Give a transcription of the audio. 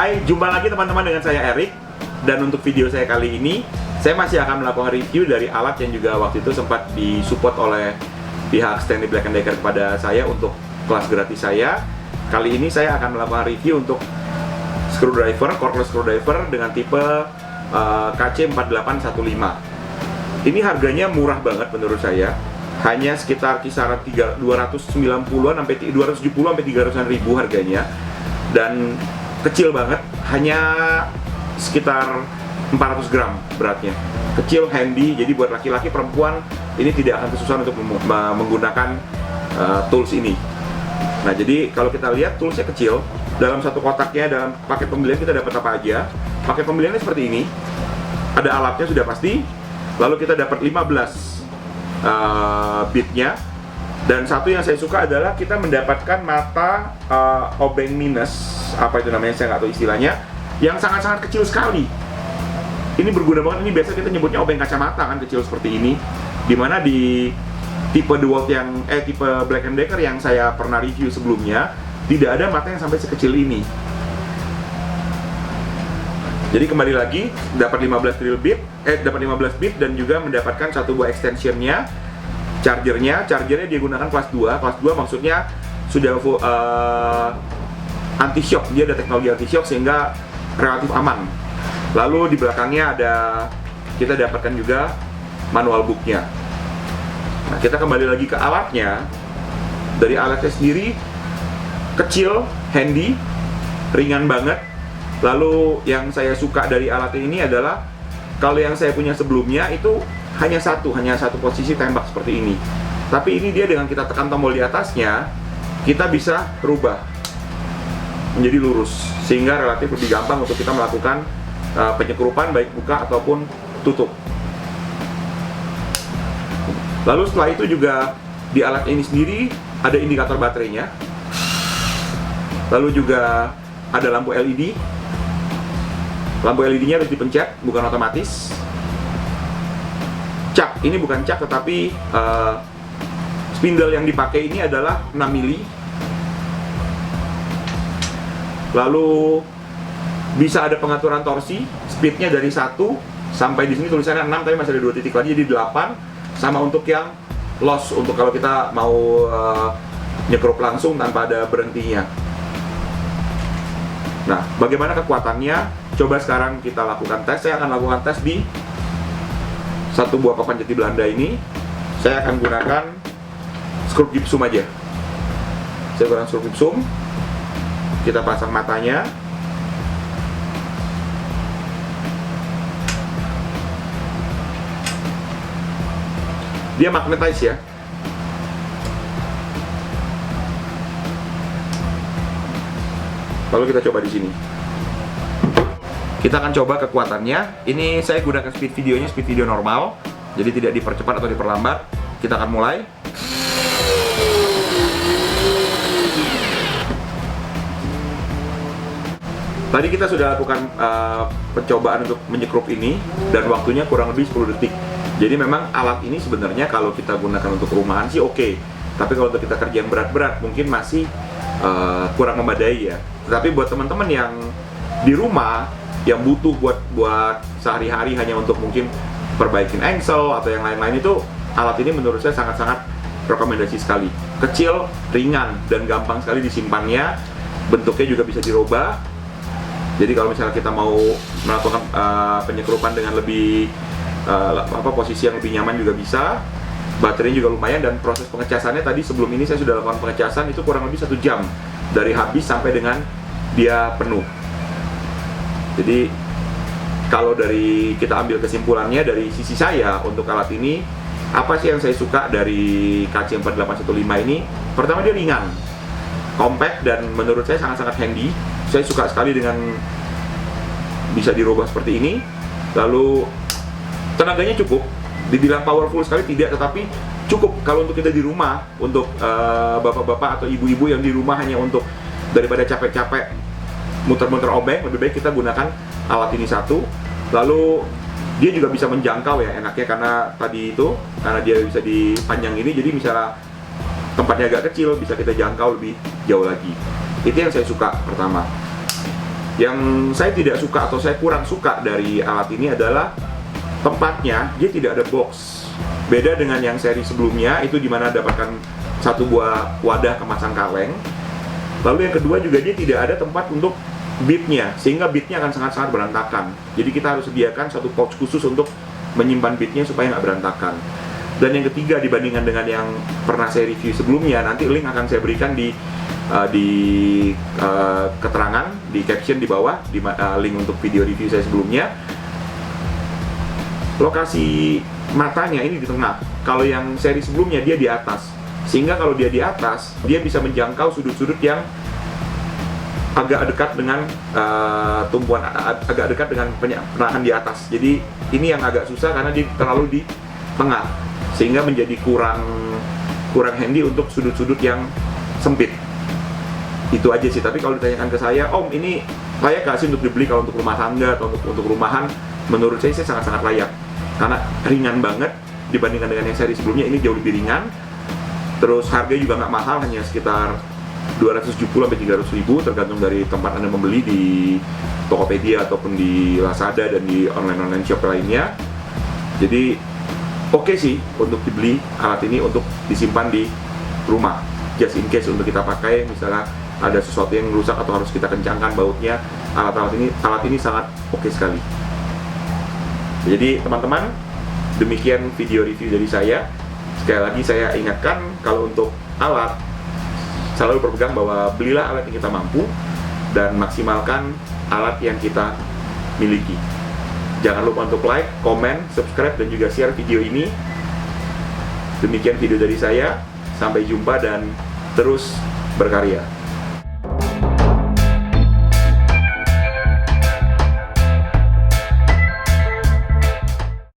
Hai, jumpa lagi teman-teman dengan saya Erik. Dan untuk video saya kali ini, saya masih akan melakukan review dari alat yang juga waktu itu sempat disupport oleh pihak Stanley Black & Decker kepada saya untuk kelas gratis saya. Kali ini saya akan melakukan review untuk screwdriver, cordless screwdriver dengan tipe KC4815. Ini harganya murah banget menurut saya. Hanya sekitar kisaran 290-an sampai 270 sampai 300-an ribu harganya. Dan kecil banget, hanya sekitar 400 gram beratnya. Kecil, handy, jadi buat laki-laki, perempuan ini tidak akan kesusahan untuk menggunakan tools ini. Nah, jadi kalau kita lihat toolsnya kecil, dalam satu kotaknya, dalam paket pembelian kita dapat apa aja. Paket pembeliannya seperti ini. Ada alatnya sudah pasti. Lalu kita dapat 15 bitnya. Dan satu yang saya suka adalah kita mendapatkan mata obeng minus, apa itu namanya, saya nggak tahu istilahnya, yang sangat-sangat kecil sekali. Ini berguna banget. Ini biasa kita nyebutnya obeng kacamata kan, kecil seperti ini. Dimana di tipe DeWalt yang tipe Black & Decker yang saya pernah review sebelumnya, tidak ada mata yang sampai sekecil ini. Jadi kembali lagi dapat 15 drill bit, dapat 15 bit dan juga mendapatkan satu buah extensionnya, chargernya digunakan kelas 2. Kelas 2 maksudnya sudah full, anti shock, dia ada teknologi anti shock sehingga relatif aman. Lalu di belakangnya kita dapatkan juga manual booknya. Nah, kita kembali lagi ke alatnya. Dari alatnya sendiri kecil, handy, ringan banget. Lalu yang saya suka dari alat ini adalah kalau yang saya punya sebelumnya itu hanya satu posisi tembak seperti ini. Tapi ini dia dengan kita tekan tombol di atasnya, kita bisa rubah menjadi lurus, sehingga relatif lebih gampang untuk kita melakukan penyekrupan baik buka ataupun tutup. Lalu setelah itu juga di alat ini sendiri ada indikator baterainya. Lalu juga ada lampu LED. Lampu LED-nya harus dipencet, bukan otomatis. Cak, ini bukan cak tetapi spindle yang dipakai ini adalah 6 mili. Lalu bisa ada pengaturan torsi, speednya dari 1 sampai di sini tulisannya 6 tapi masih ada 2 titik lagi, jadi 8. Sama untuk yang loss, untuk kalau kita mau nyekrup langsung tanpa ada berhentinya. Nah, bagaimana kekuatannya? Coba sekarang kita lakukan tes. Saya akan lakukan tes di satu buah papan jati Belanda ini. Saya akan gunakan skru gipsum aja. Saya gunakan skru gipsum. Kita pasang matanya. Dia magnetize ya. Lalu kita coba di sini. Kita akan coba kekuatannya. Ini saya gunakan speed videonya, speed video normal. Jadi tidak dipercepat atau diperlambat. Kita akan mulai. Tadi kita sudah lakukan percobaan untuk menyekrup ini dan waktunya kurang lebih 10 detik. Jadi memang alat ini sebenarnya kalau kita gunakan untuk rumahan sih oke. Tapi kalau untuk kita kerja yang berat-berat mungkin masih kurang memadai ya. Tetapi buat teman-teman yang di rumah yang butuh buat sehari-hari hanya untuk mungkin perbaikin engsel atau yang lain-lain, itu alat ini menurut saya sangat-sangat rekomendasi sekali. Kecil, ringan, dan gampang sekali disimpannya. Bentuknya juga bisa dirubah. Jadi kalau misalnya kita mau melakukan penyekrupan dengan lebih posisi yang lebih nyaman juga bisa. Baterainya juga lumayan dan proses pengecasannya tadi sebelum ini saya sudah lakukan pengecasan itu kurang lebih 1 jam dari habis sampai dengan dia penuh. Jadi kalau dari kita ambil kesimpulannya dari sisi saya untuk alat ini, apa sih yang saya suka dari KC4815 ini? Pertama, dia ringan, compact, dan menurut saya sangat-sangat handy. Saya suka sekali dengan bisa dirubah seperti ini. Lalu tenaganya cukup. Dibilang powerful sekali tidak, tetapi cukup kalau untuk kita di rumah, untuk bapak-bapak atau ibu-ibu yang di rumah hanya untuk daripada capek-capek muter-muter obeng, lebih baik kita gunakan alat ini satu. Lalu dia juga bisa menjangkau ya, enaknya karena dia bisa dipanjang ini, jadi misalnya tempatnya agak kecil bisa kita jangkau lebih jauh lagi. Itu yang saya suka pertama. Yang saya tidak suka atau saya kurang suka dari alat ini adalah tempatnya, dia tidak ada box. Beda dengan yang seri sebelumnya, itu dimana dapatkan satu buah wadah kemasan kaleng. Lalu yang kedua juga dia tidak ada tempat untuk bitnya, sehingga bitnya akan sangat-sangat berantakan. Jadi kita harus sediakan satu pouch khusus untuk menyimpan bitnya supaya nggak berantakan. Dan yang ketiga, dibandingkan dengan yang pernah saya review sebelumnya, nanti link akan saya berikan di keterangan, di caption di bawah, link untuk video review saya sebelumnya. Lokasi matanya ini di tengah. Kalau yang seri sebelumnya dia di atas, sehingga kalau dia di atas, dia bisa menjangkau sudut-sudut yang agak dekat dengan tumpuan, agak dekat dengan penahan di atas. Jadi ini yang agak susah karena dia terlalu di tengah, sehingga menjadi kurang handy untuk sudut-sudut yang sempit. Itu aja sih. Tapi kalau ditanyakan ke saya, Om, ini layak nggak sih untuk dibeli kalau untuk rumah tangga atau untuk rumahan? Menurut saya sangat-sangat layak, karena ringan banget dibandingkan dengan yang seri sebelumnya. Ini jauh lebih ringan. Terus harganya juga nggak mahal, hanya sekitar 270-300 ribu tergantung dari tempat Anda membeli, di Tokopedia ataupun di Lazada dan di online shop lainnya. Jadi oke sih untuk dibeli alat ini untuk disimpan di rumah, just in case untuk kita pakai misalnya ada sesuatu yang rusak atau harus kita kencangkan bautnya. Alat ini sangat oke sekali. Jadi teman-teman, demikian video review dari saya. Sekali lagi saya ingatkan, kalau untuk alat selalu berpegang bahwa belilah alat yang kita mampu dan maksimalkan alat yang kita miliki. Jangan lupa untuk like, komen, subscribe, dan juga share video ini. Demikian video dari saya. Sampai jumpa dan terus berkarya.